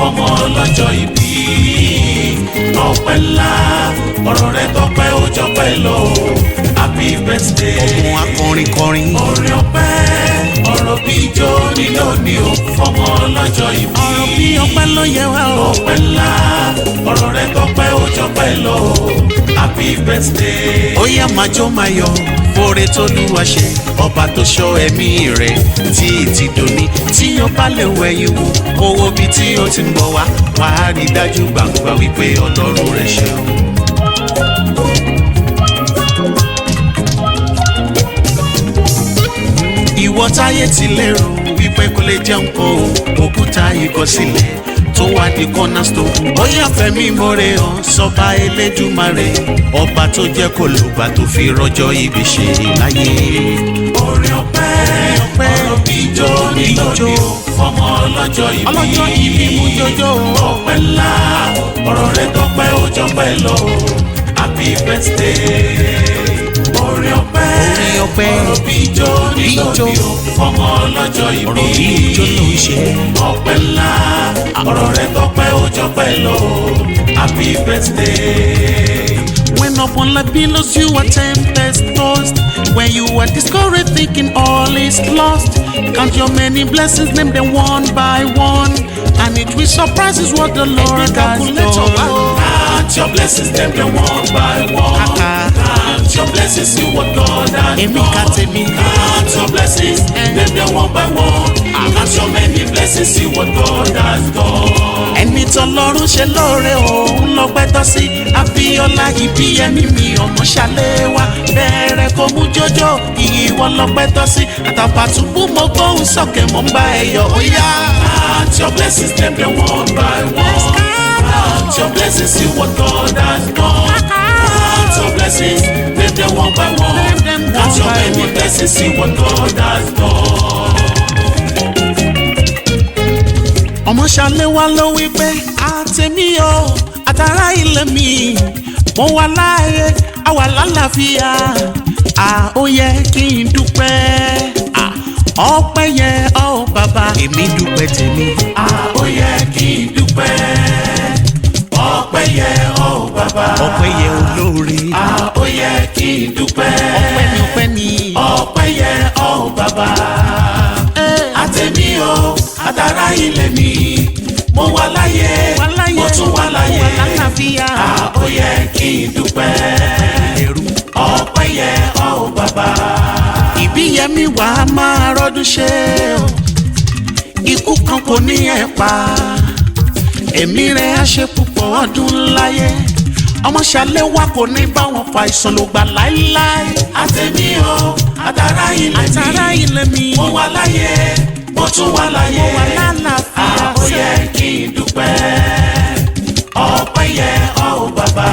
fọmọ lọ́jọ́ ìbí. Ọpẹ́ ńlá ọ̀rọ̀ rẹ̀ tọ́pẹ́ ó jọpẹ́ lọ. Happy birthday. Ọmọ akọrin kọrin. Orin ọpẹ́ ọ̀rọ̀ bí ijó nílò ní o fọmọ lọ́jọ́ ìbí. Ọ̀rọ̀ bí ọpẹ́ ló yẹ wá o. Ọpẹ́ ńlá ọ̀rọ̀ rẹ̀ tọ́pẹ́ ó jọpẹ́ lọ. Happy birthday. Ó yá máa jó máa yọ̀ fóore tó lúwa ṣe. Ọba tó ṣọ́ ẹ̀mí rẹ̀ tí ti dòní. Tí o bá lè wẹ̀yìn wò owó bí tí o ti ń bọ̀ wá. Wàá rí dájú gbàgbà wípé Ọlọ́run rẹ̀ ṣe o. Ìwọ táyé ti lérò wípé kò lè jẹun kó o. Òkúta ìkọ̀sílẹ̀ tó wá di cornerstone. Ó yá fẹ̀mí ìmoore hàn sọ́ba Elédùmarè. Ọba tó jẹ́ kó lùgbà tó fi rọ́jọ́ ibi ṣe láyé. Orin ọpẹ́ ọ̀rọ̀ bí ijó nílò ní o fọmọ ọlọ́jọ́ ìbí. Ọlọ́jọ́ ìbí mú jọjọ́. Ọpẹ́ ńlá ọ̀rọ̀ rẹ̀ tọ́pẹ́ ó jọpẹ́ lọ. Happy birthday. Orin ọpẹ́ ọ̀rọ̀ bí ijó nílò ní o fọmọ ọlọ́jọ́ ìbí. Ọ̀rọ̀ bí ijó ló ń ṣe. Ọpẹ́ ńlá ọ̀rọ̀ rẹ̀ tọ́pẹ́ ó jọpẹ́ lọ. Happy birthday. When upon life billows you are tempest tossed, when you are discouraged thinking all is lost, count your many blessings, name them one by one, and it will surprise us what the Lord has done. Count your blessings, name them one by one. Count your blessings, see what God has done. Count your blessings, name them one by one. Count your many blessings, see what God has done. Ẹni tọ́lọ́run ṣe lóore òun lọ pẹ́tọ́ sí. Abiola Ibiyemi mi Omosalewa, bẹ̀rẹ̀ kó mú jọjọ́ ìwọ lọ pẹ́tọ́ sí. Àtàbàtúbú mo gbóhùn sókè mo ń bá ẹ yọ̀ ó yá. Count your blessings, name them one by one. Count your blessings, see what God has done. Count your blessings, name them one by one. Count your many blessings, see what God has done. Omosalewa ló wí pé àtẹ̀mí o àtàrà ilé mi mo wà láàyè àwa lálàáfíà ó yẹ kí n dúpẹ́ ọpẹ́ yẹ ọ́ bàbá èmi dúpẹ́ tèmi. Ó yẹ kí n dúpẹ́ ọpẹ́ yẹ ọ́ bàbá. Ọpẹ́ yẹ olóore. Ó yẹ kí n dúpẹ́ ọpẹ́ ni. ọpẹ́ yẹ ọ́ bàbá. Àtẹ̀mí o àtàrà ilé mi mo wà láyé mo tún wà láyé. Ó yẹ kí n dúpẹ́ ọpẹ́ yẹ ọ́ bàbá. Ibiyemi wà á máa rọ́dún ṣe o ikú kan kò ní ẹ̀ pa ẹ̀mí rẹ̀ á ṣe púpọ̀ ọdún láyé. Omosalewa kò ní bá wọn fa ìsàn ló gbà láíláí. Àtẹ̀mí o àtàrà ilé mi mo wà láyé mo tún wà láyé. Ó yẹ kí n dúpẹ́ ọpẹ́ yẹ ọ́ bàbá.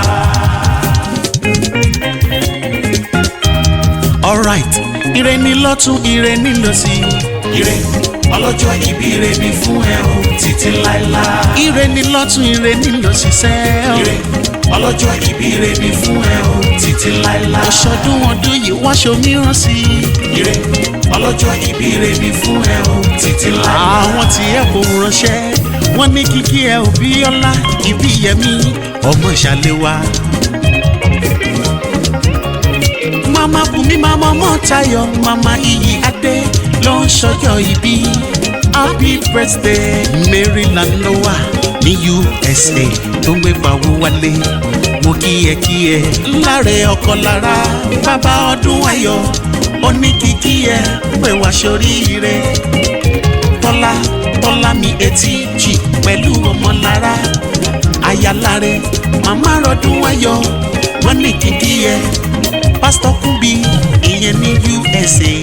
Alright, ire ni lọ́tún ire ni lósì. Ire ọlọ́jọ́ ìbí ire ni fún ẹ o títí láíláí. Ire ni lọ́tún ire ni lósì sẹ́ o. Ire ọlọ́jọ́ ìbí ire ni fún ẹ o títí láíláí. Ọ̀ṣọ́dún ọdún yìí wá ṣòmíràn sí i. Ire ọlọ́jọ́ ìbí ire ni fún ẹ o títí láíláí. Àwọn tí ẹ kò ránṣẹ́ wọ́n ní kíkí ẹ Abiola Ibiyemi Omosalewa. Mama Bùnmi mama Mọ́tayọ̀ mama Iyì Adé ló ń ṣọjọ́ ìbí. Happy birthday Maryland ló wà ní USA tó ń gbé pawó wálé. Mo kí ẹ láre ọkọ lára bàbá ọdún ayọ̀ ó ní kíkí ẹ pé wá ṣoríire. Tọ́lá mi etí jì pẹ̀lú ọmọ lára ayaláre màmá rọdún ayọ̀ wọ́n ní kíkí ẹ. Pásítọ̀ Kúnbi ìyẹn ní USA.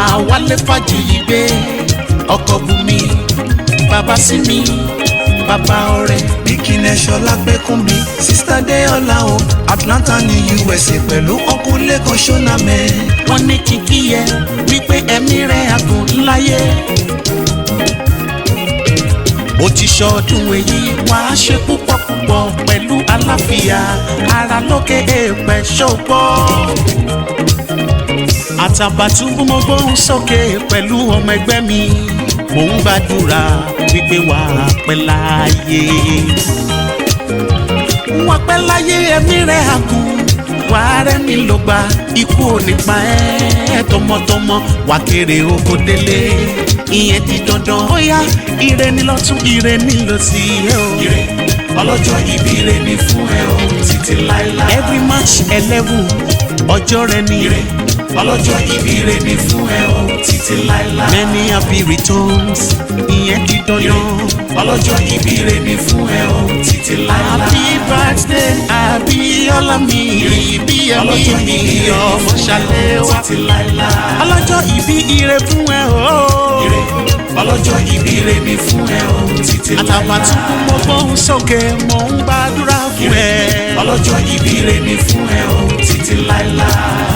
Àwálé Fájuyì gbé ọkọ̀ Bùnmi bàbá sí mi bàbá ọ̀rẹ́. Bíkínẹ́ Ṣọlá gbé Kúnbi sísítà Déọlá o Atlanta ní USA pẹ̀lú ọkùnrin kan ṣọ́nà mẹ́. Wọ́n ní kíkí ẹ wípé ẹ̀mí rẹ̀ àgùn láyé. Ó ti ṣọdún èyí wàá ṣe púpọ̀ pẹ̀lú àlàáfíà ara lókè èèpẹ̀ ṣọ́gbọ́. Àtàbàtúbú mo gbóhùn sókè pẹ̀lú ọmọ ẹgbẹ́ mi mò ń gbàdúrà wípé wà á pẹ́ láyé. wà á pẹ́ láyé ẹ̀mí rẹ̀ àgùn wà á rẹ́mi ló gba ikú ò ní pa ẹ́ tọmọtọmọ wà kéré oko délé ìyẹn ti dandan. ó yá ire ni lọ́tún ire ni lósì ẹ o. ire ọlọ́jọ́ ìbí ire ni fún ẹ o títí láéláé. every March 11 ọjọ́ rẹ ni ire ọlọ́jọ́ ìbí ire ni fún ẹ o títí láéláé. many happy returns ìyẹn ti dandan. ọlọ́jọ́ ìbí ire ni fún ẹ o títí láéláé. happy birthday Abiola mi Ibiyemi mi Omosalewa. títí láéláé. ọlọ́jọ́ ìbí ire fún ẹ o. ire ọlọ́jọ́ ìbí ire ni fún ẹ o títí láéláé. Àtàbàtúbú mo gbóhùn sókè mo ń gbàdúrà fún ẹ. ọlọ́jọ́ ìbí ire ni fún ẹ o títí láéláé.